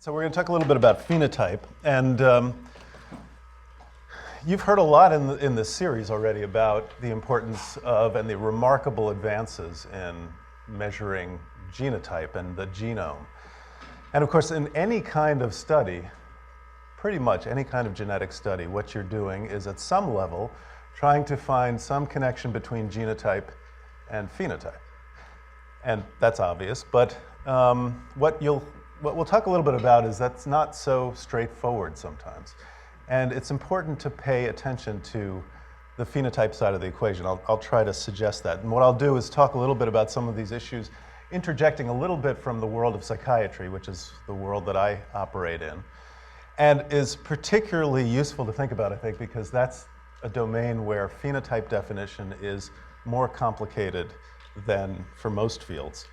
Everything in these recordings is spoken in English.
So we're going to talk a little bit about phenotype, and you've heard a lot in this series already about the importance of and the remarkable advances in measuring genotype and the genome. And of course, in any kind of study, pretty much any kind of genetic study, what you're doing is at some level trying to find some connection between genotype and phenotype. And that's obvious, but what we'll talk a little bit about is that's not so straightforward sometimes. And it's important to pay attention to the phenotype side of the equation. I'll try to suggest that. And what I'll do is talk a little bit about some of these issues, interjecting a little bit from the world of psychiatry, which is the world that I operate in, and is particularly useful to think about, I think, because that's a domain where phenotype definition is more complicated than for most fields.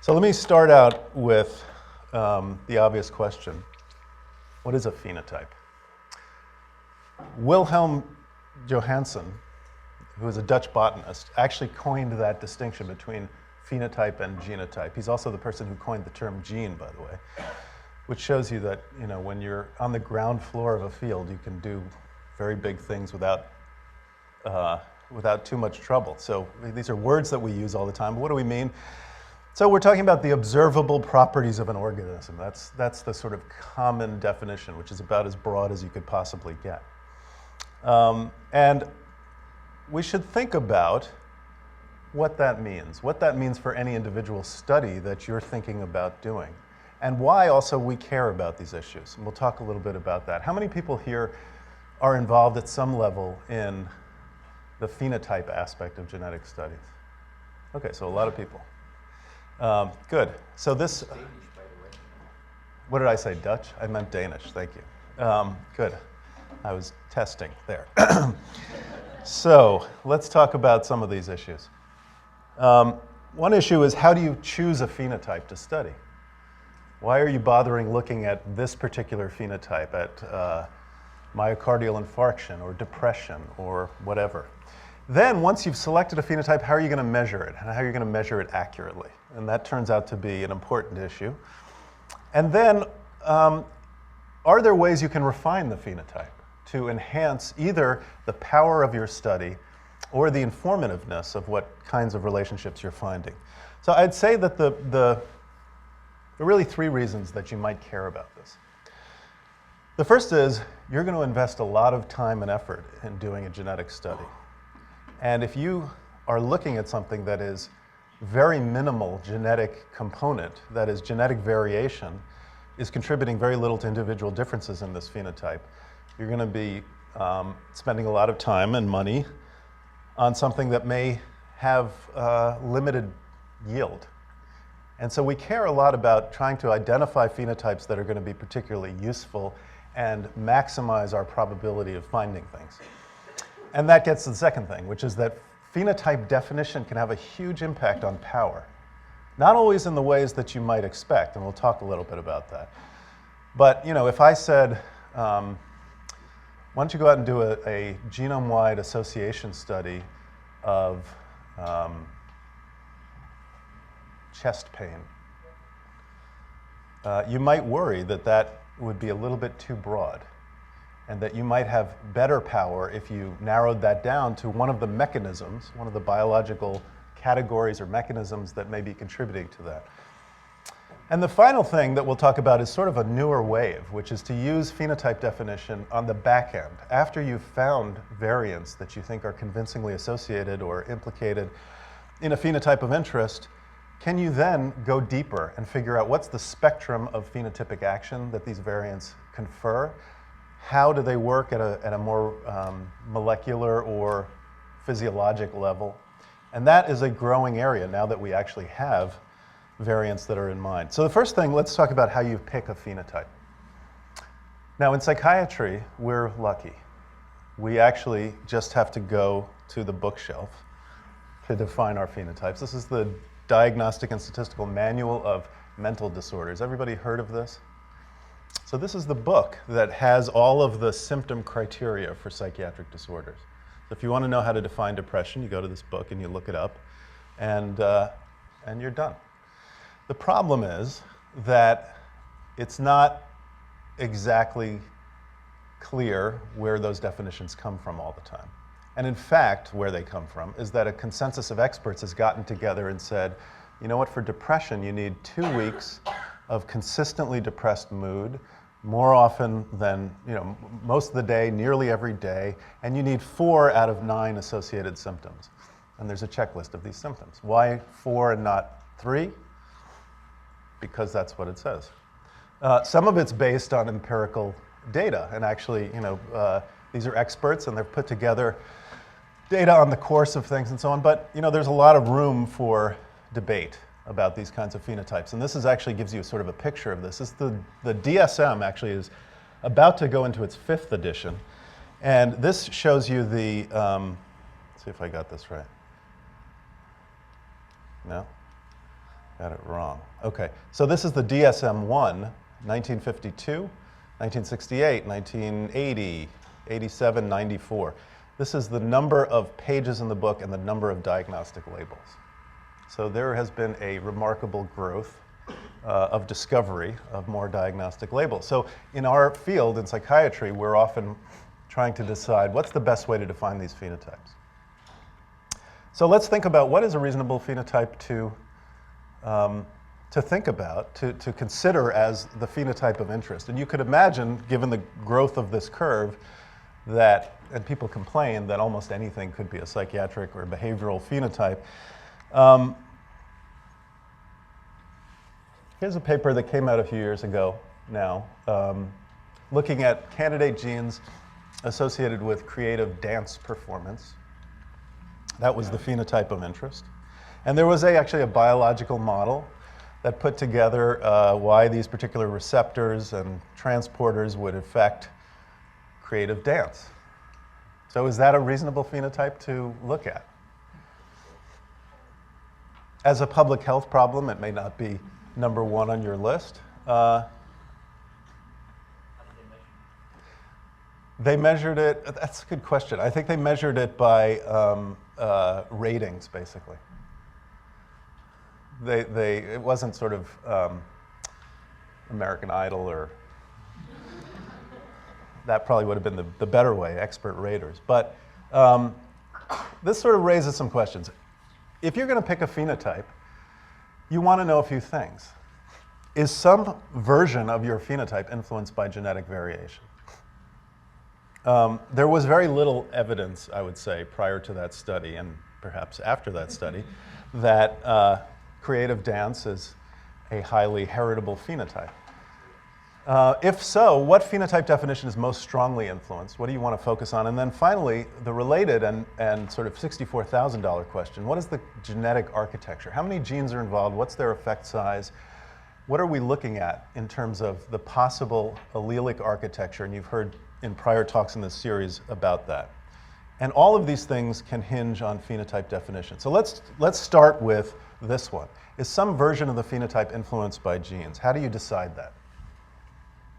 So let me start out with the obvious question. What is a phenotype? Wilhelm Johannsen, who is a Dutch botanist, actually coined that distinction between phenotype and genotype. He's also the person who coined the term gene, by the way, which shows you that, you know, when you're on the ground floor of a field, you can do very big things without too much trouble. So these are words that we use all the time. What do we mean? So we're talking about the observable properties of an organism. That's the sort of common definition, which is about as broad as you could possibly get. And we should think about what that means for any individual study that you're thinking about doing, and why also we care about these issues. And we'll talk a little bit about that. How many people here are involved at some level in the phenotype aspect of genetic studies? Okay, so a lot of people. Good. So this, Danish, by the way. What did I say, Dutch? I meant Danish, thank you. Good. I was testing there. So let's talk about some of these issues. One issue is, how do you choose a phenotype to study? Why are you bothering looking at this particular phenotype, at myocardial infarction or depression or whatever? Then, once you've selected a phenotype, how are you going to measure it? And how are you going to measure it accurately? And that turns out to be an important issue. And then, are there ways you can refine the phenotype to enhance either the power of your study or the informativeness of what kinds of relationships you're finding? So I'd say that there are really three reasons that you might care about this. The first is, you're going to invest a lot of time and effort in doing a genetic study. And if you are looking at something that is very minimal genetic component, that is, genetic variation, is contributing very little to individual differences in this phenotype, you're going to be spending a lot of time and money on something that may have limited yield. And so we care a lot about trying to identify phenotypes that are going to be particularly useful and maximize our probability of finding things. And that gets to the second thing, which is that phenotype definition can have a huge impact on power. Not always in the ways that you might expect, and we'll talk a little bit about that. But, you know, if I said, why don't you go out and do a genome-wide association study of chest pain, you might worry that that would be a little bit too broad, and that you might have better power if you narrowed that down to one of the mechanisms, one of the biological categories or mechanisms that may be contributing to that. And the final thing that we'll talk about is sort of a newer wave, which is to use phenotype definition on the back end. After you've found variants that you think are convincingly associated or implicated in a phenotype of interest, can you then go deeper and figure out what's the spectrum of phenotypic action that these variants confer? How do they work at a more molecular or physiologic level? And that is a growing area now that we actually have variants that are in mind. So the first thing, let's talk about how you pick a phenotype. Now in psychiatry, we're lucky. We actually just have to go to the bookshelf to define our phenotypes. This is the Diagnostic and Statistical Manual of Mental Disorders. Everybody heard of this? So this is the book that has all of the symptom criteria for psychiatric disorders. So if you want to know how to define depression, you go to this book and you look it up, and you're done. The problem is that it's not exactly clear where those definitions come from all the time. And in fact, where they come from is that a consensus of experts has gotten together and said, you know what, for depression, you need 2 weeks of consistently depressed mood, more often than, most of the day, nearly every day, and you need 4 out of 9 associated symptoms. And there's a checklist of these symptoms. Why 4 and not 3? Because that's what it says. Some of it's based on empirical data, and actually, these are experts, and they've put together data on the course of things and so on, but there's a lot of room for debate about these kinds of phenotypes, and this actually gives you sort of a picture of this. The DSM actually is about to go into its 5th edition, and this shows you the, let's see if I got this right. No? Got it wrong. Okay, so this is the DSM-1, 1952, 1968, 1980, 87, 94. This is the number of pages in the book and the number of diagnostic labels. So there has been a remarkable growth of discovery of more diagnostic labels. So in our field, in psychiatry, we're often trying to decide what's the best way to define these phenotypes. So let's think about what is a reasonable phenotype to think about, to consider as the phenotype of interest. And you could imagine, given the growth of this curve, that, and people complain that almost anything could be a psychiatric or behavioral phenotype. Here's a paper that came out a few years ago now, looking at candidate genes associated with creative dance performance. That was the phenotype of interest. And there was actually a biological model that put together why these particular receptors and transporters would affect creative dance. So is that a reasonable phenotype to look at? As a public health problem, it may not be number 1 on your list. They measured it, that's a good question. I think they measured it by ratings, basically. It wasn't sort of American Idol, or that probably would have been the better way, expert raters. But this sort of raises some questions. If you're going to pick a phenotype, you want to know a few things. Is some version of your phenotype influenced by genetic variation? There was very little evidence, I would say, prior to that study, and perhaps after that study, that creative dance is a highly heritable phenotype. If so, what phenotype definition is most strongly influenced? What do you want to focus on? And then finally, the related and sort of $64,000 question, what is the genetic architecture? How many genes are involved? What's their effect size? What are we looking at in terms of the possible allelic architecture? And you've heard in prior talks in this series about that. And all of these things can hinge on phenotype definition. So let's start with this one. Is some version of the phenotype influenced by genes? How do you decide that?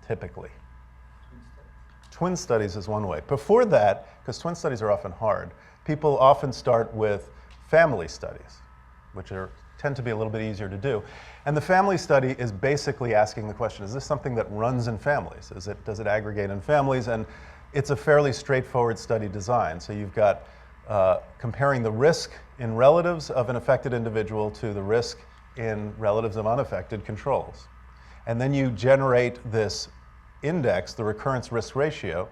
Typically. Twin studies is one way. Before that, because twin studies are often hard, people often start with family studies, which tend to be a little bit easier to do. And the family study is basically asking the question, is this something that runs in families? Does it aggregate in families? And it's a fairly straightforward study design. So you've got comparing the risk in relatives of an affected individual to the risk in relatives of unaffected controls. And then you generate this index, the recurrence risk ratio,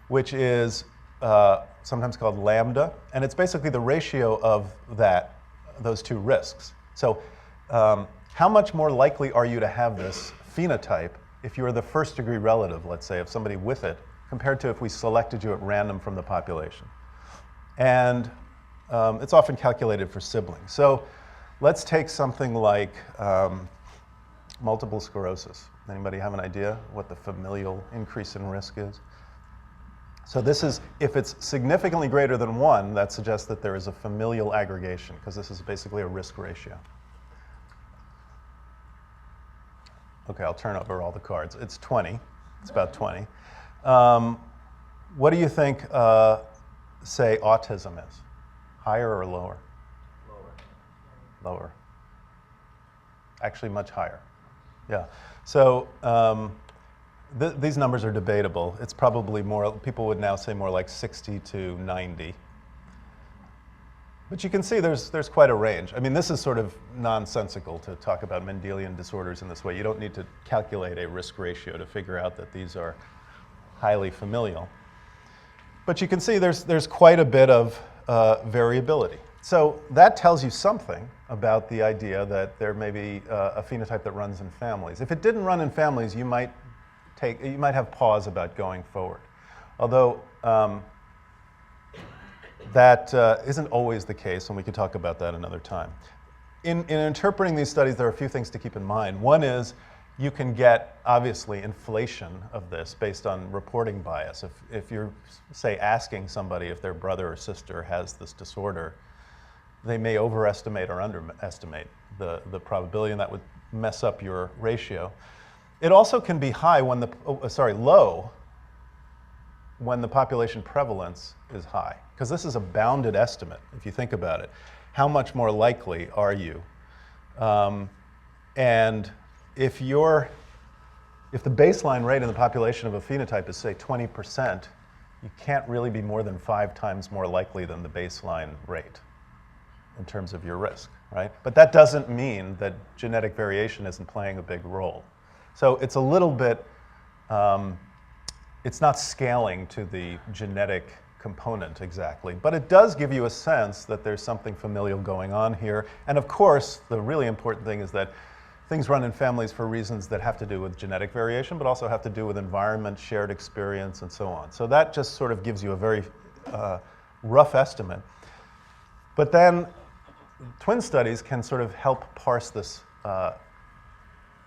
which is sometimes called lambda. And it's basically the ratio of those two risks. So how much more likely are you to have this phenotype if you're the first degree relative, let's say, of somebody with it, compared to if we selected you at random from the population? And it's often calculated for siblings. So let's take something like multiple sclerosis. Anybody have an idea what the familial increase in risk is? So this is, if it's significantly greater than 1, that suggests that there is a familial aggregation, because this is basically a risk ratio. Okay, I'll turn over all the cards. It's 20. It's about 20. What do you think, say, autism is? Higher or lower? Lower. Lower. Actually, much higher. Yeah. So these numbers are debatable. It's probably more, people would now say more like 60 to 90. But you can see there's quite a range. I mean, this is sort of nonsensical to talk about Mendelian disorders in this way. You don't need to calculate a risk ratio to figure out that these are highly familial. But you can see there's quite a bit of variability. So that tells you something about the idea that there may be a phenotype that runs in families. If it didn't run in families, you might have pause about going forward. Although that isn't always the case, and we could talk about that another time. In interpreting these studies, there are a few things to keep in mind. One is you can get, obviously, inflation of this based on reporting bias. If you're, say, asking somebody if their brother or sister has this disorder, they may overestimate or underestimate the probability, and that would mess up your ratio. It also can be high when low when the population prevalence is high, because this is a bounded estimate, if you think about it. How much more likely are you? And if the baseline rate in the population of a phenotype is, say, 20%, you can't really be more than 5 times more likely than the baseline rate in terms of your risk, right? But that doesn't mean that genetic variation isn't playing a big role. So it's a little bit, it's not scaling to the genetic component exactly, but it does give you a sense that there's something familial going on here. And of course, the really important thing is that things run in families for reasons that have to do with genetic variation, but also have to do with environment, shared experience, and so on. So that just sort of gives you a very rough estimate. But then twin studies can sort of help parse this a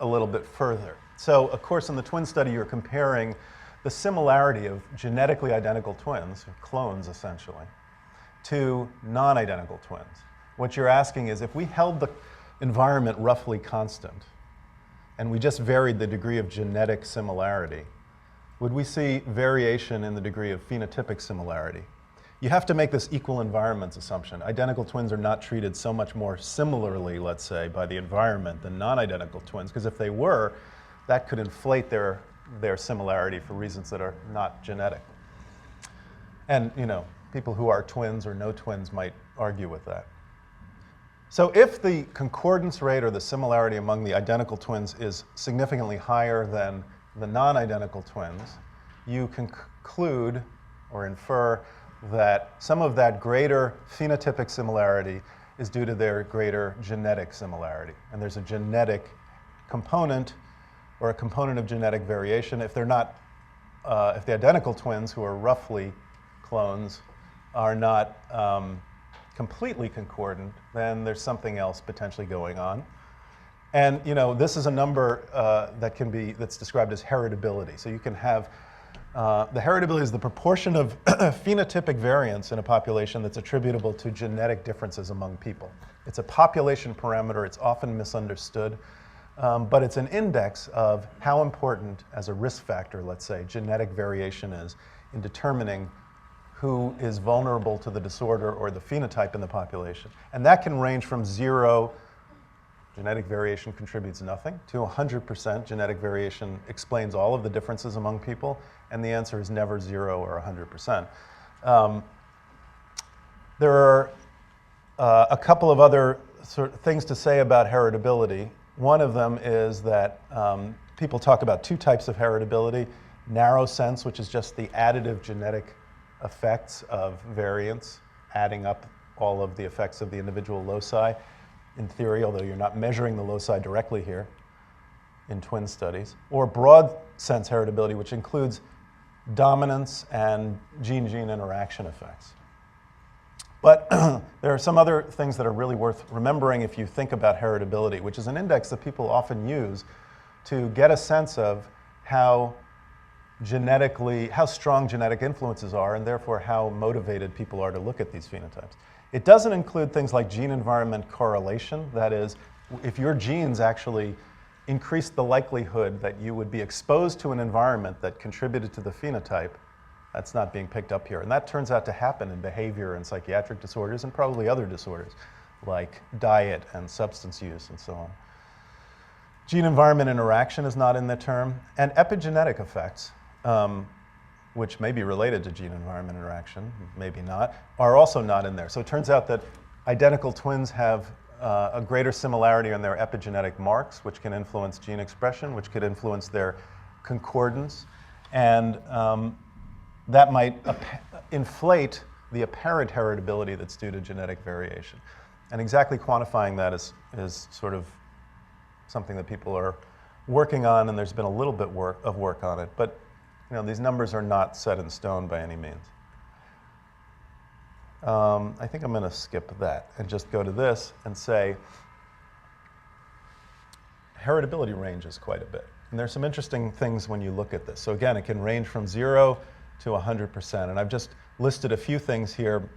little bit further. So of course, in the twin study, you're comparing the similarity of genetically identical twins, clones essentially, to non-identical twins. What you're asking is, if we held the environment roughly constant and we just varied the degree of genetic similarity, would we see variation in the degree of phenotypic similarity? You have to make this equal environments assumption. Identical twins are not treated so much more similarly, let's say, by the environment than non-identical twins, because if they were, that could inflate their similarity for reasons that are not genetic. And, you know, people who are twins or no twins might argue with that. So if the concordance rate or the similarity among the identical twins is significantly higher than the non-identical twins, you can conclude or infer that some of that greater phenotypic similarity is due to their greater genetic similarity. And there's a genetic component or a component of genetic variation. If they're not, if the identical twins who are roughly clones are not completely concordant, then there's something else potentially going on. And you know, this is a number that's described as heritability. So you can have, the heritability is the proportion of phenotypic variance in a population that's attributable to genetic differences among people. It's a population parameter. It's often misunderstood. But it's an index of how important, as a risk factor, let's say, genetic variation is in determining who is vulnerable to the disorder or the phenotype in the population. And that can range from 0, genetic variation contributes nothing, to 100% genetic variation explains all of the differences among people, and the answer is never 0 or 100%. There are a couple of other sort of things to say about heritability. One of them is that people talk about 2 types of heritability: narrow sense, which is just the additive genetic effects of variance, adding up all of the effects of the individual loci, in theory, although you're not measuring the loci directly here in twin studies; or broad sense heritability, which includes dominance and gene-gene interaction effects. But there are some other things that are really worth remembering if you think about heritability, which is an index that people often use to get a sense of how strong genetic influences are, and therefore how motivated people are to look at these phenotypes. It doesn't include things like gene-environment correlation. That is, if your genes actually increase the likelihood that you would be exposed to an environment that contributed to the phenotype, that's not being picked up here. And that turns out to happen in behavior and psychiatric disorders and probably other disorders like diet and substance use and so Gene-environment interaction is not in the term, and epigenetic effects, which may be related to gene-environment interaction, maybe not, are also not in there. So it turns out that identical twins have a greater similarity in their epigenetic marks, which can influence gene expression, which could influence their concordance, and that might inflate the apparent heritability that's due to genetic variation. And exactly quantifying that is sort of something that people are working on, and there's been a little bit of work on it. But these numbers are not set in stone by any means. I think I'm going to skip that and just go to this and say heritability ranges quite a bit. And there's some interesting things when you look at this. So again, it can range from 0 to 100%. And I've just listed a few things here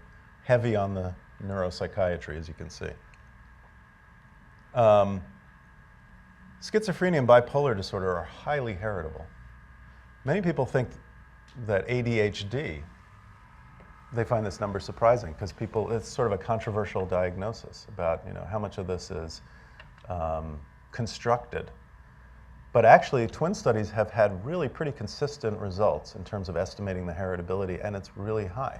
heavy on the neuropsychiatry, as you can see. Schizophrenia and bipolar disorder are highly heritable. Many people think that ADHD, they find this number surprising because it's sort of a controversial diagnosis about how much of this is constructed. But actually, twin studies have had really pretty consistent results in terms of estimating the heritability, and it's really high.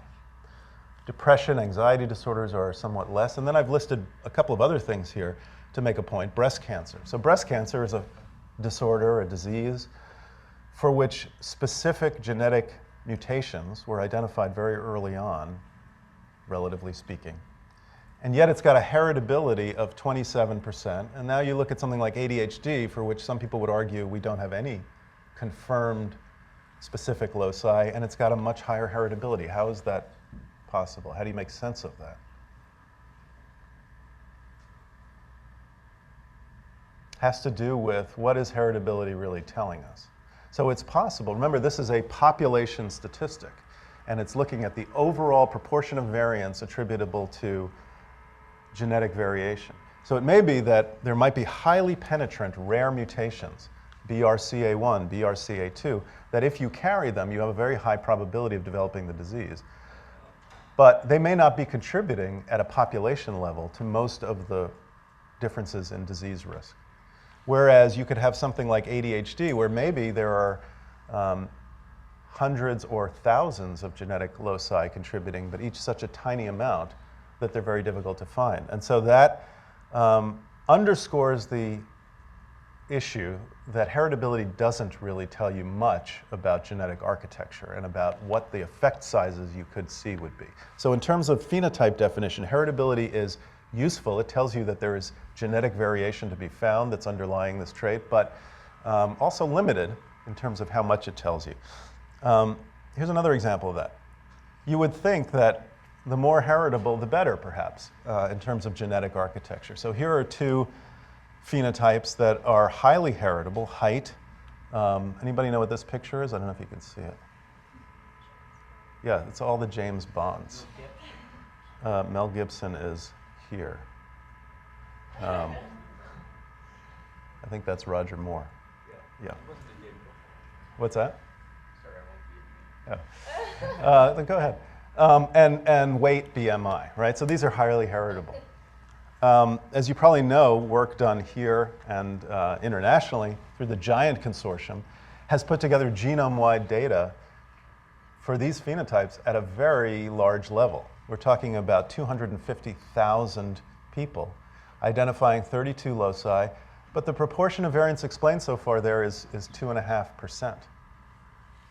Depression, anxiety disorders are somewhat less. And then I've listed a couple of other things here to make a point. Breast cancer. So breast cancer is a disorder, a disease, for which specific genetic mutations were identified very early on, relatively speaking. And yet it's got a heritability of 27%. And now you look at something like ADHD, for which some people would argue we don't have any confirmed specific loci, and it's got a much higher heritability. How is that possible? How do you make sense of that? Has to do with what is heritability really telling us. So it's possible. Remember, this is a population statistic, and it's looking at the overall proportion of variance attributable to genetic variation. So it may be that there might be highly penetrant rare mutations, BRCA1, BRCA2, that if you carry them, you have a very high probability of developing the disease. But they may not be contributing at a population level to most of the differences in disease risk. Whereas you could have something like ADHD, where maybe there are hundreds or thousands of genetic loci contributing, but each such a tiny amount that they're very difficult to find. And so that underscores the issue that heritability doesn't really tell you much about genetic architecture and about what the effect sizes you could see would be. So in terms of phenotype definition, heritability is useful. It tells you that there is genetic variation to be found that's underlying this trait, but also limited in terms of how much it tells you. Here's another example of that. You would think that the more heritable, the better, perhaps, in terms of genetic architecture. So here are two phenotypes that are highly heritable. Height. Anybody know what this picture is? I don't know if you can see it. Yeah, it's all the James Bonds. Mel Gibson is here. I think that's Roger Moore. Yeah. What's that? Yeah. Then go ahead. And weight BMI, right? So these are highly heritable. As you probably know, work done here and internationally through the GIANT consortium has put together genome-wide data for these phenotypes at a very large level. We're talking about 250,000 people identifying 32 loci, but the proportion of variance explained so far there is 2.5%.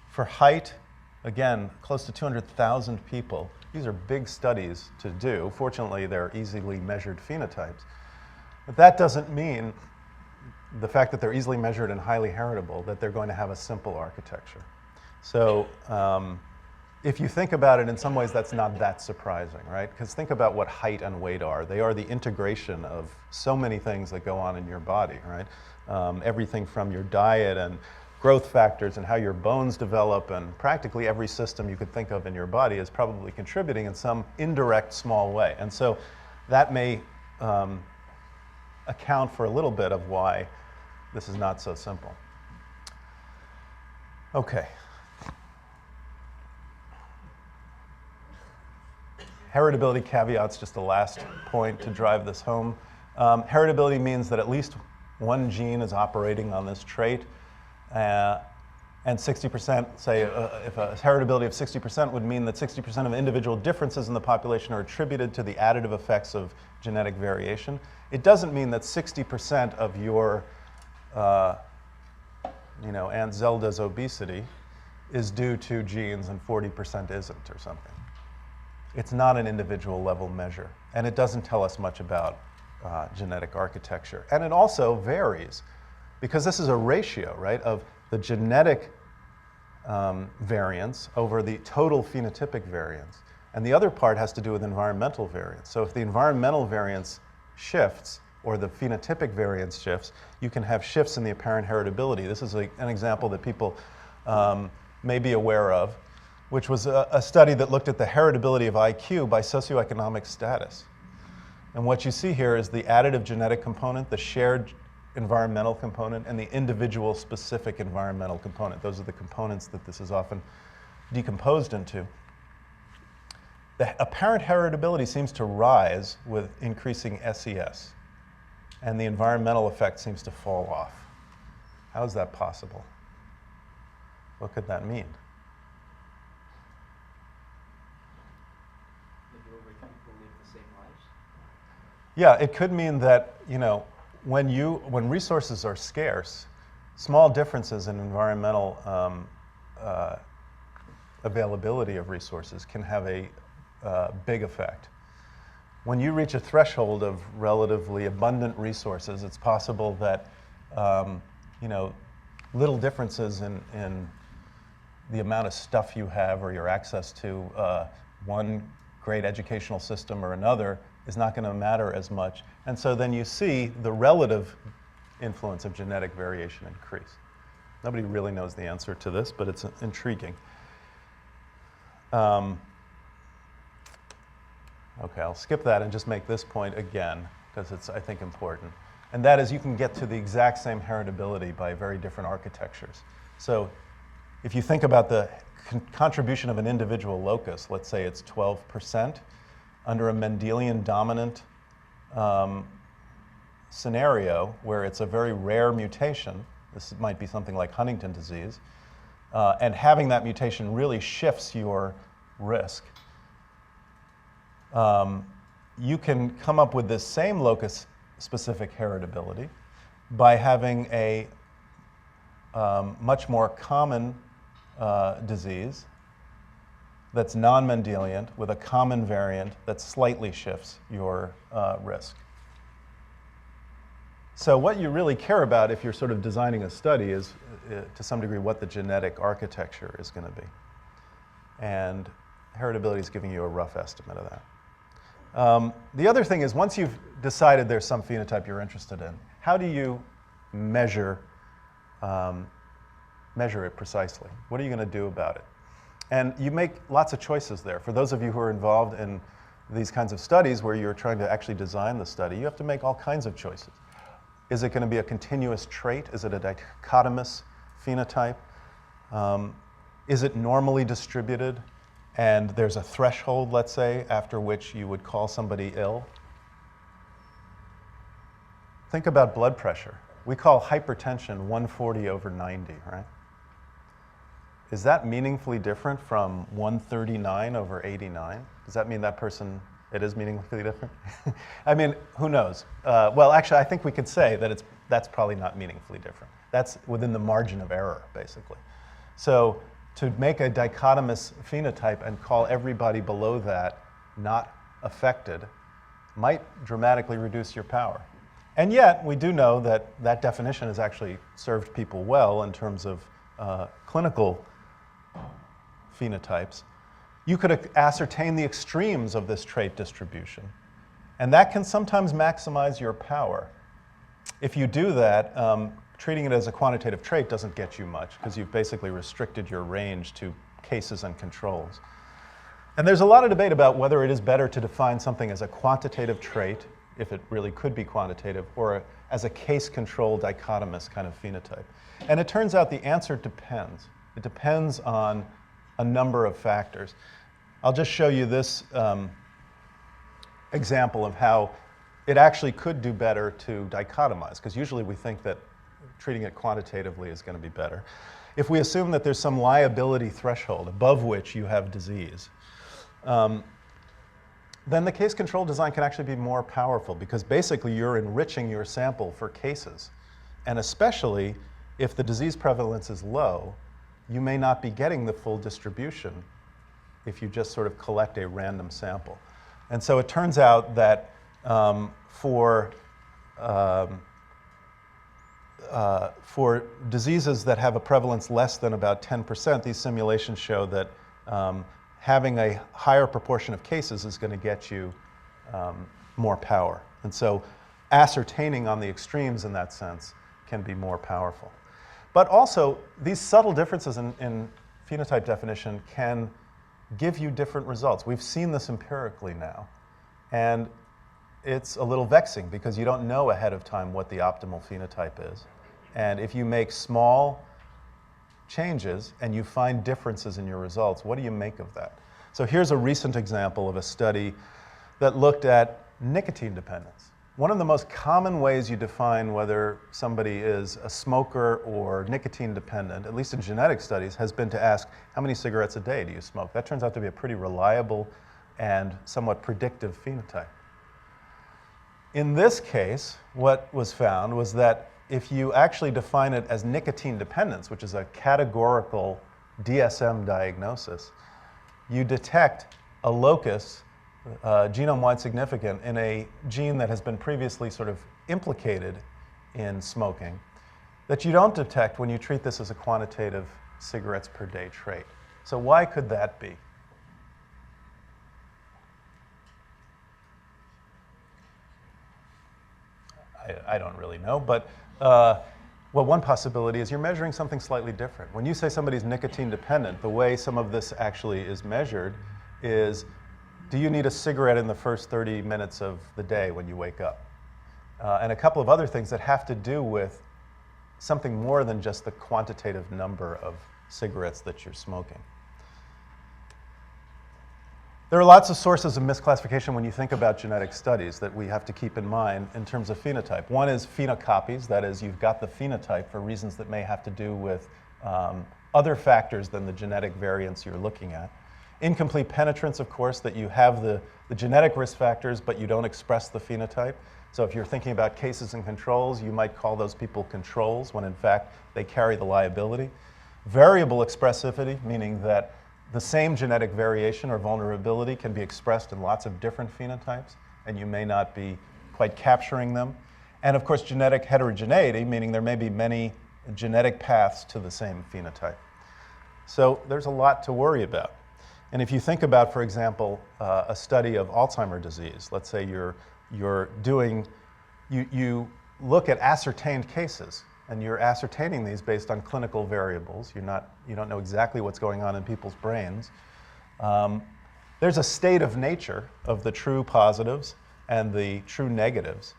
For height, again, close to 200,000 people. These are big studies to do. Fortunately, they're easily measured phenotypes. But that doesn't mean the fact that they're easily measured and highly heritable, that they're going to have a simple architecture. So if you think about it, in some ways, that's not that surprising, right? Because think about what height and weight are. They are the integration of so many things that go on in your body, right? Everything from your diet and growth factors and how your bones develop, and practically every system you could think of in your body is probably contributing in some indirect small way. And so that may account for a little bit of why this is not so simple. Okay. Heritability caveats, just the last point to drive this home. Heritability means that at least one gene is operating on this trait, and 60%, say, if a heritability of 60% would mean that 60% of individual differences in the population are attributed to the additive effects of genetic variation. It doesn't mean that 60% of your, Aunt Zelda's obesity is due to genes and 40% isn't or something. It's not an individual level measure, and it doesn't tell us much about genetic architecture. And it also varies, because this is a ratio, right, of the genetic variance over the total phenotypic variance. And the other part has to do with environmental variance. So if the environmental variance shifts, or the phenotypic variance shifts, you can have shifts in the apparent heritability. This is an example that people may be aware of, which was a study that looked at the heritability of IQ by socioeconomic status. And what you see here is the additive genetic component, the shared environmental component, and the individual specific environmental component. Those are the components that this is often decomposed into. The apparent heritability seems to rise with increasing SES, and the environmental effect seems to fall off. How is that possible? What could that mean? Maybe over time people live the same lives? Yeah, it could mean that, when resources are scarce, small differences in environmental availability of resources can have a big effect. When you reach a threshold of relatively abundant resources, it's possible that little differences in the amount of stuff you have or your access to one great educational system or another is not going to matter as much. And so then you see the relative influence of genetic variation increase. Nobody really knows the answer to this, but it's intriguing. Okay, I'll skip that and just make this point again, because it's, I think, important. And that is, you can get to the exact same heritability by very different architectures. So if you think about the contribution of an individual locus, let's say it's 12%, under a Mendelian dominant scenario where it's a very rare mutation, this might be something like Huntington disease, and having that mutation really shifts your risk. You can come up with this same locus-specific heritability by having a much more common disease that's non-Mendelian with a common variant that slightly shifts your risk. So what you really care about if you're sort of designing a study is, to some degree, what the genetic architecture is going to be. And heritability is giving you a rough estimate of that. The other thing is, once you've decided there's some phenotype you're interested in, how do you measure it precisely? What are you going to do about it? And you make lots of choices there. For those of you who are involved in these kinds of studies where you're trying to actually design the study, you have to make all kinds of choices. Is it going to be a continuous trait? Is it a dichotomous phenotype? Is it normally distributed? And there's a threshold, let's say, after which you would call somebody ill. Think about blood pressure. We call hypertension 140 over 90, right? Is that meaningfully different from 139 over 89? Does that mean that person, it is meaningfully different? I mean, who knows? Well, actually, I think we could say that that's probably not meaningfully different. That's within the margin of error, basically. So to make a dichotomous phenotype and call everybody below that not affected might dramatically reduce your power. And yet, we do know that that definition has actually served people well in terms of clinical phenotypes. You could ascertain the extremes of this trait distribution, and that can sometimes maximize your power. If you do that, treating it as a quantitative trait doesn't get you much, because you've basically restricted your range to cases and controls. And there's a lot of debate about whether it is better to define something as a quantitative trait, if it really could be quantitative, or as a case-control dichotomous kind of phenotype. And it turns out the answer depends. It depends on a number of factors. I'll just show you this example of how it actually could do better to dichotomize, because usually we think that treating it quantitatively is going to be better. If we assume that there's some liability threshold above which you have disease, then the case control design can actually be more powerful, because basically you're enriching your sample for cases. And especially if the disease prevalence is low, you may not be getting the full distribution if you just sort of collect a random sample. And so it turns out that for diseases that have a prevalence less than about 10%, these simulations show that having a higher proportion of cases is going to get you more power. And so ascertaining on the extremes in that sense can be more powerful. But also, these subtle differences in phenotype definition can give you different results. We've seen this empirically now. And it's a little vexing, because you don't know ahead of time what the optimal phenotype is. And if you make small changes and you find differences in your results, what do you make of that? So here's a recent example of a study that looked at nicotine dependence. One of the most common ways you define whether somebody is a smoker or nicotine dependent, at least in genetic studies, has been to ask, how many cigarettes a day do you smoke? That turns out to be a pretty reliable and somewhat predictive phenotype. In this case, what was found was that if you actually define it as nicotine dependence, which is a categorical DSM diagnosis, you detect a locus, genome-wide significant, in a gene that has been previously sort of implicated in smoking, that you don't detect when you treat this as a quantitative cigarettes per day trait. So why could that be? I don't really know, but well, one possibility is you're measuring something slightly different. When you say somebody's nicotine dependent, the way some of this actually is measured is, do you need a cigarette in the first 30 minutes of the day when you wake up? And a couple of other things that have to do with something more than just the quantitative number of cigarettes that you're smoking. There are lots of sources of misclassification when you think about genetic studies that we have to keep in mind in terms of phenotype. One is phenocopies, that is, you've got the phenotype for reasons that may have to do with other factors than the genetic variants you're looking at. Incomplete penetrance, of course, that you have the genetic risk factors, but you don't express the phenotype. So if you're thinking about cases and controls, you might call those people controls when in fact they carry the liability. Variable expressivity, meaning that the same genetic variation or vulnerability can be expressed in lots of different phenotypes, and you may not be quite capturing them. And of course, genetic heterogeneity, meaning there may be many genetic paths to the same phenotype. So there's a lot to worry about. And if you think about, for example, a study of Alzheimer's disease, let's say you look at ascertained cases, and you're ascertaining these based on clinical variables. You don't know exactly what's going on in people's brains. There's a state of nature of the true positives and the true negatives,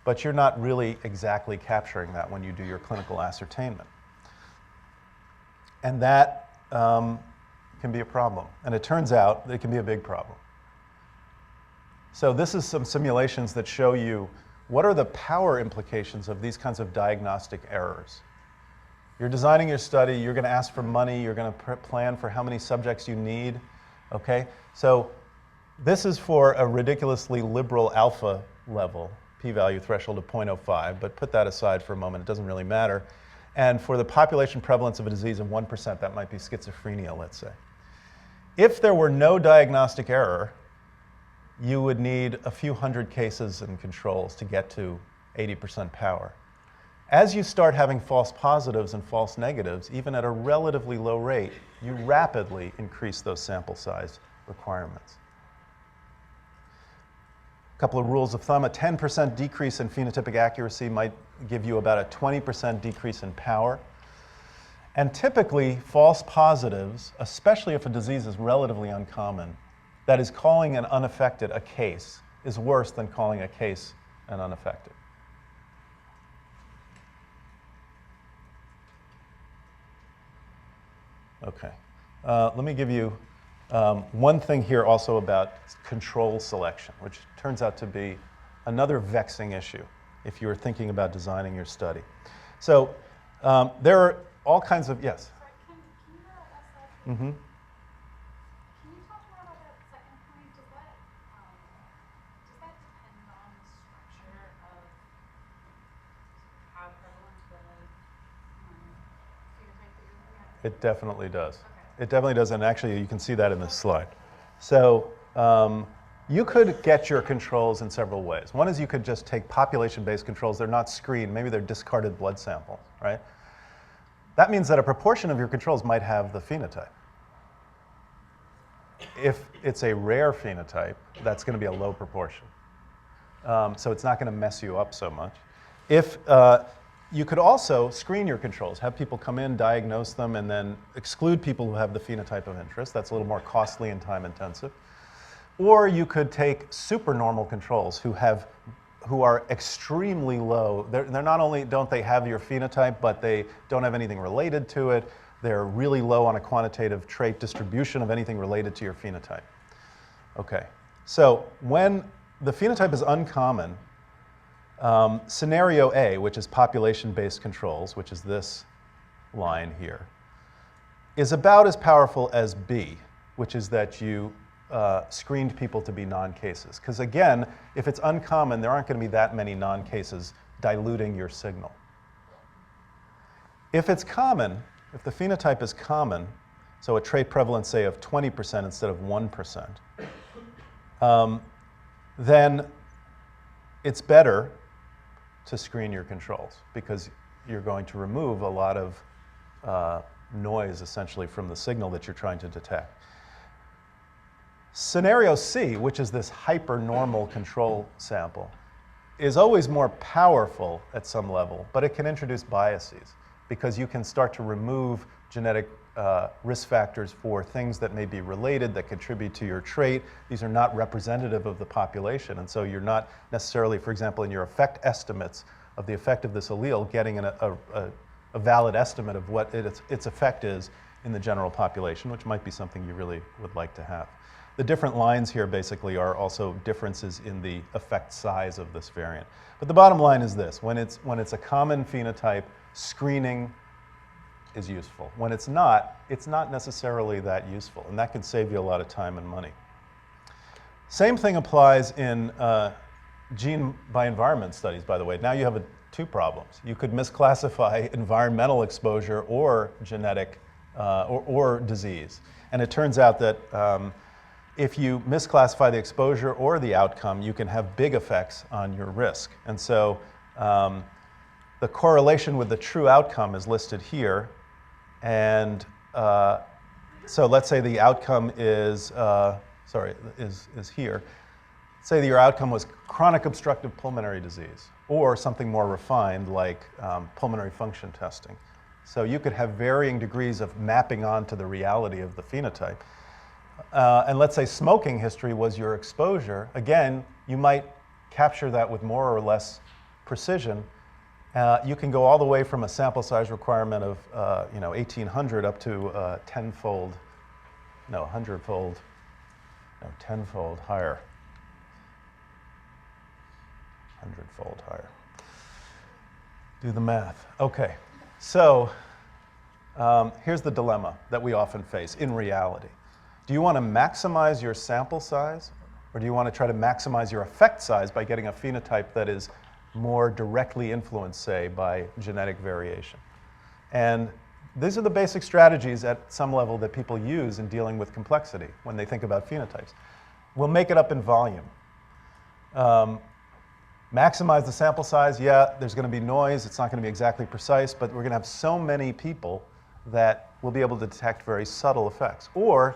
but you're not really exactly capturing that when you do your clinical ascertainment. And that can be a problem. And it turns out that it can be a big problem. So this is some simulations that show you what are the power implications of these kinds of diagnostic errors. You're designing your study, you're going to ask for money, you're going to plan for how many subjects you need, okay? So this is for a ridiculously liberal alpha level, p-value threshold of 0.05, but put that aside for a moment, it doesn't really matter. And for the population prevalence of a disease of 1%, that might be schizophrenia, let's say. If there were no diagnostic error, you would need a few hundred cases and controls to get to 80% power. As you start having false positives and false negatives, even at a relatively low rate, you rapidly increase those sample size requirements. A couple of rules of thumb: a 10% decrease in phenotypic accuracy might give you about a 20% decrease in power. And typically, false positives, especially if a disease is relatively uncommon, that is, calling an unaffected a case, is worse than calling a case an unaffected. Okay. Let me give you one thing here also about control selection, which turns out to be another vexing issue if you're thinking about designing your study. So there are all kinds of, yes? Sorry, can you ask that? Mm-hmm. Can you talk more about that second point? Does that depend on the structure of how prevalent the phenotype that you're looking at? It definitely does. Okay. It definitely does, and actually you can see that in this slide. So you could get your controls in several ways. One is you could just take population-based controls. They're not screened. Maybe they're discarded blood samples, right? That means that a proportion of your controls might have the phenotype. If it's a rare phenotype, that's going to be a low proportion. So it's not going to mess you up so much. If you could also screen your controls, have people come in, diagnose them, and then exclude people who have the phenotype of interest. That's a little more costly and time intensive. Or you could take supernormal controls who are extremely low. They're not only don't they have your phenotype, but they don't have anything related to it. They're really low on a quantitative trait distribution of anything related to your phenotype. Okay, so when the phenotype is uncommon, scenario A, which is population-based controls, which is this line here, is about as powerful as B, which is that you screened people to be non-cases. Because again, if it's uncommon, there aren't going to be that many non-cases diluting your signal. If it's common, if the phenotype is common, so a trait prevalence, say, of 20% instead of 1%, then it's better to screen your controls because you're going to remove a lot of noise, essentially, from the signal that you're trying to detect. Scenario C, which is this hypernormal control sample, is always more powerful at some level, but it can introduce biases because you can start to remove genetic risk factors for things that may be related, that contribute to your trait. These are not representative of the population, and so you're not necessarily, for example, in your effect estimates of the effect of this allele, getting a valid estimate of what its effect is in the general population, which might be something you really would like to have. The different lines here basically are also differences in the effect size of this variant. But the bottom line is this: when it's a common phenotype, screening is useful. When it's not necessarily that useful, and that can save you a lot of time and money. Same thing applies in gene by environment studies, by the way. Now you have two problems. You could misclassify environmental exposure or genetic or disease. And it turns out that if you misclassify the exposure or the outcome, you can have big effects on your risk. And so the correlation with the true outcome is listed here. And so let's say the outcome is here. Say that your outcome was chronic obstructive pulmonary disease or something more refined like pulmonary function testing. So you could have varying degrees of mapping onto the reality of the phenotype. And let's say smoking history was your exposure. Again, you might capture that with more or less precision. You can go all the way from a sample size requirement of 1,800 up to 10-fold, no, 100-fold, no, 10-fold higher. 100-fold higher. Do the math. Okay, so here's the dilemma that we often face in reality. Do you want to maximize your sample size, or do you want to try to maximize your effect size by getting a phenotype that is more directly influenced, say, by genetic variation? And these are the basic strategies at some level that people use in dealing with complexity when they think about phenotypes. We'll make it up in volume. Maximize the sample size, yeah, there's going to be noise, it's not going to be exactly precise, but we're going to have so many people that we'll be able to detect very subtle effects. Or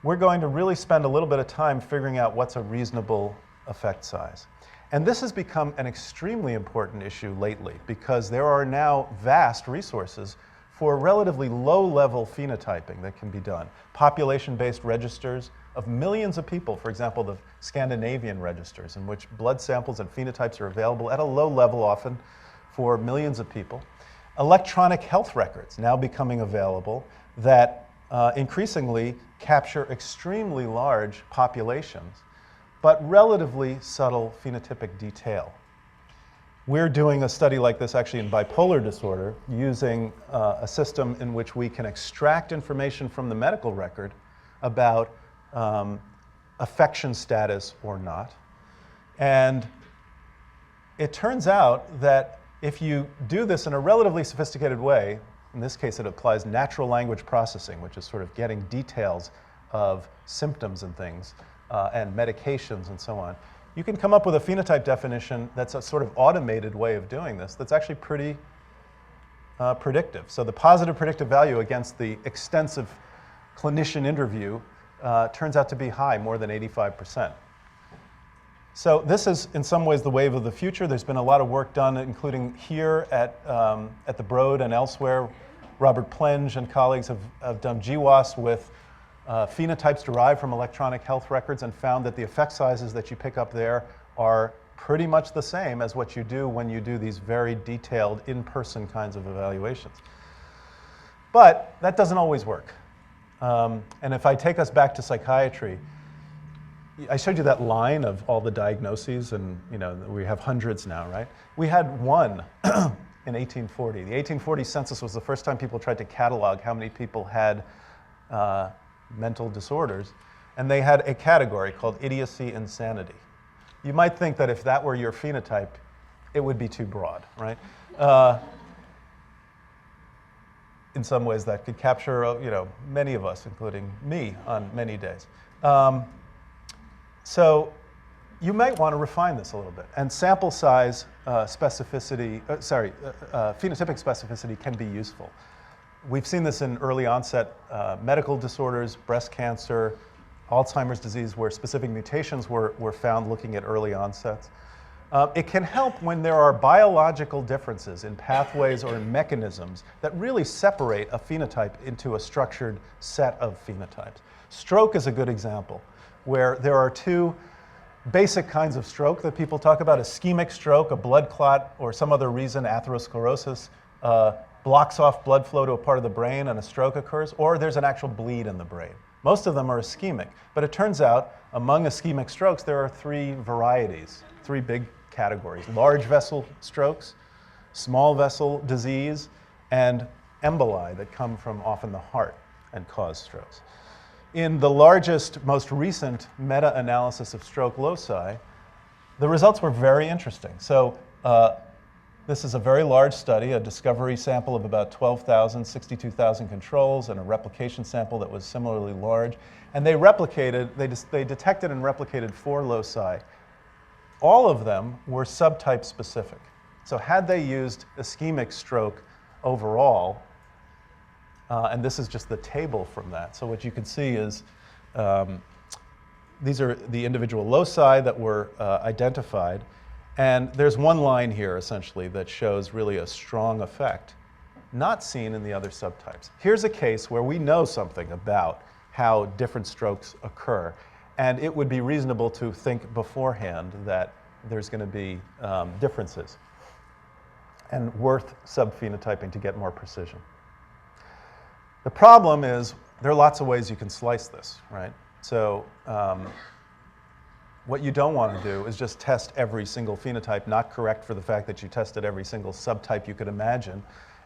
we're going to really spend a little bit of time figuring out what's a reasonable effect size. And this has become an extremely important issue lately because there are now vast resources for relatively low-level phenotyping that can be done. Population-based registers of millions of people, for example, the Scandinavian registers, in which blood samples and phenotypes are available at a low level often for millions of people. Electronic health records now becoming available that increasingly capture extremely large populations but relatively subtle phenotypic detail. We're doing a study like this actually in bipolar disorder using a system in which we can extract information from the medical record about affection status or not. And it turns out that if you do this in a relatively sophisticated way, in this case it applies natural language processing, which is sort of getting details of symptoms and things, and medications and so on, you can come up with a phenotype definition that's a sort of automated way of doing this that's actually pretty predictive. So the positive predictive value against the extensive clinician interview turns out to be high, more than 85%. So this is, in some ways, the wave of the future. There's been a lot of work done, including here at the Broad and elsewhere. Robert Plenge and colleagues have done GWAS with phenotypes derived from electronic health records and found that the effect sizes that you pick up there are pretty much the same as what you do when you do these very detailed in-person kinds of evaluations. But that doesn't always work. And if I take us back to psychiatry, I showed you that line of all the diagnoses, and we have hundreds now, right? We had one in 1840. The 1840 census was the first time people tried to catalog how many people had mental disorders, and they had a category called idiocy insanity. You might think that if that were your phenotype, it would be too broad, right? In some ways, that could capture many of us, including me, on many days. So you might want to refine this a little bit. And sample size phenotypic specificity can be useful. We've seen this in early onset medical disorders, breast cancer, Alzheimer's disease, where specific mutations were found looking at early onsets. It can help when there are biological differences in pathways or in mechanisms that really separate a phenotype into a structured set of phenotypes. Stroke is a good example, where there are two basic kinds of stroke that people talk about: ischemic stroke, a blood clot or some other reason, atherosclerosis, blocks off blood flow to a part of the brain and a stroke occurs, or there's an actual bleed in the brain. Most of them are ischemic, but it turns out among ischemic strokes there are three varieties, three big categories: large vessel strokes, small vessel disease, and emboli that come from often the heart and cause strokes. In the largest, most recent meta-analysis of stroke loci, the results were very interesting. So this is a very large study, a discovery sample of about 12,000, 62,000 controls, and a replication sample that was similarly large. And they detected and replicated 4 loci. All of them were subtype specific. So had they used ischemic stroke overall, and this is just the table from that. So what you can see is these are the individual loci that were identified. And there's one line here, essentially, that shows really a strong effect, not seen in the other subtypes. Here's a case where we know something about how different strokes occur. And it would be reasonable to think beforehand that there's going to be differences and worth subphenotyping to get more precision. The problem is there are lots of ways you can slice this, right? So what you don't want to do is just test every single phenotype, not correct for the fact that you tested every single subtype you could imagine,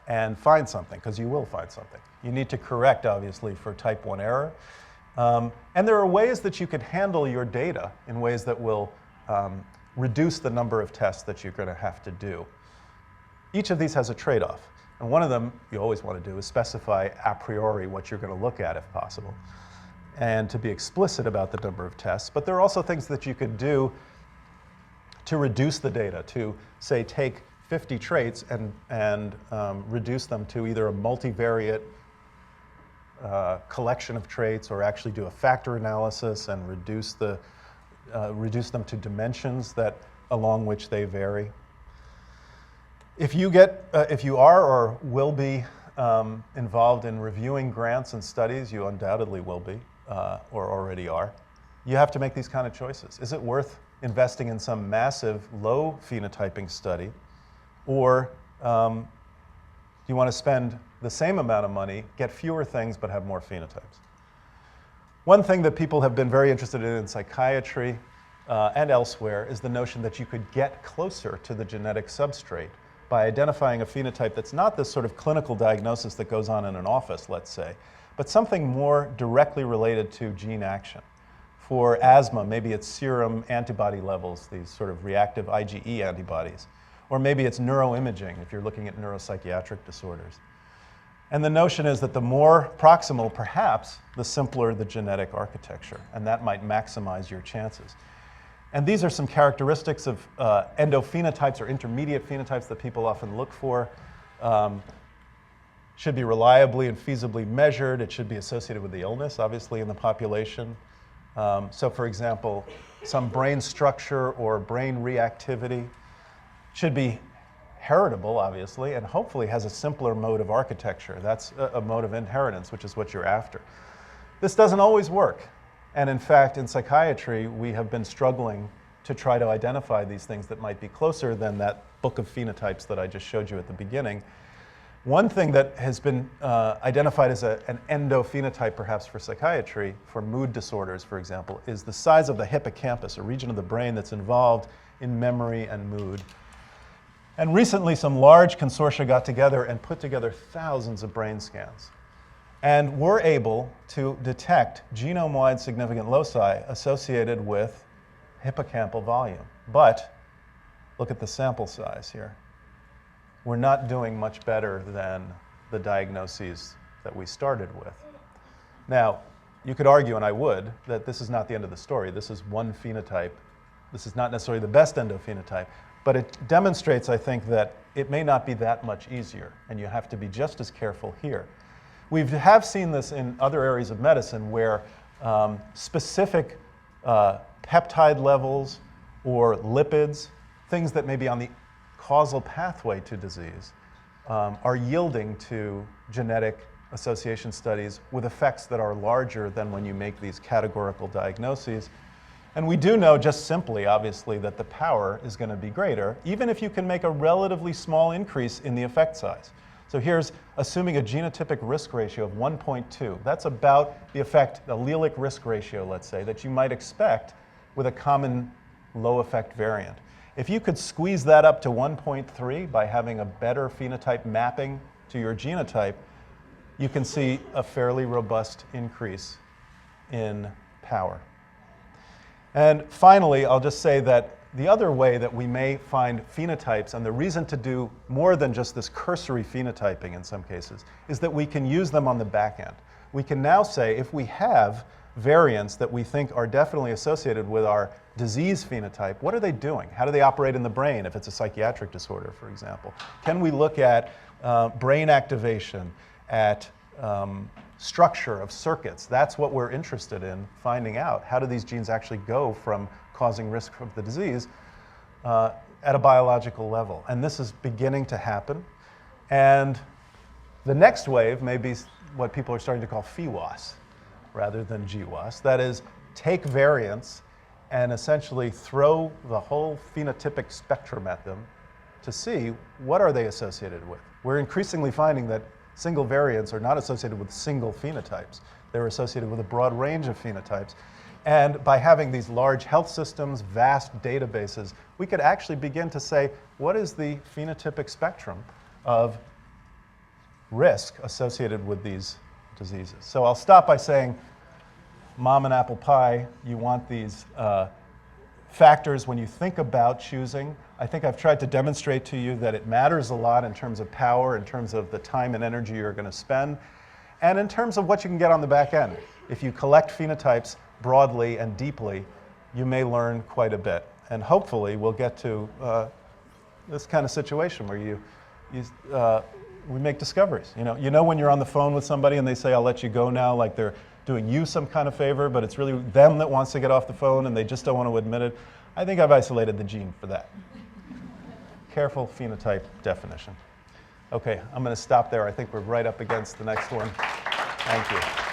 and find something, because you will find something. You need to correct, obviously, for type 1 error. And there are ways that you can handle your data in ways that will reduce the number of tests that you're going to have to do. Each of these has a trade-off. And one of them you always want to do is specify a priori what you're going to look at if possible, and to be explicit about the number of tests. But there are also things that you could do to reduce the data, to, say, take 50 traits and reduce them to either a multivariate collection of traits, or actually do a factor analysis and reduce them to dimensions that along which they vary. If you are or will be involved in reviewing grants and studies, you undoubtedly will be, or already are, you have to make these kind of choices. Is it worth investing in some massive low phenotyping study, or do you want to spend the same amount of money, get fewer things, but have more phenotypes? One thing that people have been very interested in psychiatry and elsewhere is the notion that you could get closer to the genetic substrate by identifying a phenotype that's not this sort of clinical diagnosis that goes on in an office, let's say, but something more directly related to gene action. For asthma, maybe it's serum antibody levels, these sort of reactive IgE antibodies. Or maybe it's neuroimaging if you're looking at neuropsychiatric disorders. And the notion is that the more proximal, perhaps, the simpler the genetic architecture, and that might maximize your chances. And these are some characteristics of endophenotypes or intermediate phenotypes that people often look for. Should be reliably and feasibly measured. It should be associated with the illness, obviously, in the population. So, for example, some brain structure or brain reactivity should be heritable, obviously, and hopefully has a simpler mode of architecture. That's a mode of inheritance, which is what you're after. This doesn't always work. And in fact, in psychiatry, we have been struggling to try to identify these things that might be closer than that book of phenotypes that I just showed you at the beginning. One thing that has been identified as an endophenotype, perhaps for psychiatry, for mood disorders, for example, is the size of the hippocampus, a region of the brain that's involved in memory and mood. And recently, some large consortia got together and put together thousands of brain scans. And were able to detect genome-wide significant loci associated with hippocampal volume. But look at the sample size here. We're not doing much better than the diagnoses that we started with. Now, you could argue, and I would, that this is not the end of the story. This is one phenotype. This is not necessarily the best endophenotype. But it demonstrates, I think, that it may not be that much easier, and you have to be just as careful here. We have seen this in other areas of medicine where specific peptide levels or lipids, things that may be on the causal pathway to disease, are yielding to genetic association studies with effects that are larger than when you make these categorical diagnoses. And we do know just simply, obviously, that the power is going to be greater, even if you can make a relatively small increase in the effect size. So here's assuming a genotypic risk ratio of 1.2. That's about the effect, the allelic risk ratio, let's say, that you might expect with a common low effect variant. If you could squeeze that up to 1.3 by having a better phenotype mapping to your genotype, you can see a fairly robust increase in power. And finally, I'll just say that the other way that we may find phenotypes, and the reason to do more than just this cursory phenotyping in some cases, is that we can use them on the back end. We can now say if we have variants that we think are definitely associated with our disease phenotype, what are they doing? How do they operate in the brain if it's a psychiatric disorder, for example? Can we look at brain activation, at structure of circuits? That's what we're interested in finding out. How do these genes actually go from causing risk of the disease at a biological level? And this is beginning to happen. And the next wave may be what people are starting to call PheWAS rather than GWAS. That is, take variants and essentially throw the whole phenotypic spectrum at them to see what are they associated with. We're increasingly finding that single variants are not associated with single phenotypes. They're associated with a broad range of phenotypes. And by having these large health systems, vast databases, we could actually begin to say, what is the phenotypic spectrum of risk associated with these diseases? So I'll stop by saying, mom and apple pie, you want these factors when you think about choosing. I think I've tried to demonstrate to you that it matters a lot in terms of power, in terms of the time and energy you're going to spend, and in terms of what you can get on the back end. If you collect phenotypes broadly and deeply, you may learn quite a bit. And hopefully we'll get to this kind of situation where we make discoveries. You know when you're on the phone with somebody and they say, I'll let you go now, like they're doing you some kind of favor, but it's really them that wants to get off the phone and they just don't want to admit it. I think I've isolated the gene for that. Careful phenotype definition. Okay, I'm going to stop there. I think we're right up against the next one. Thank you.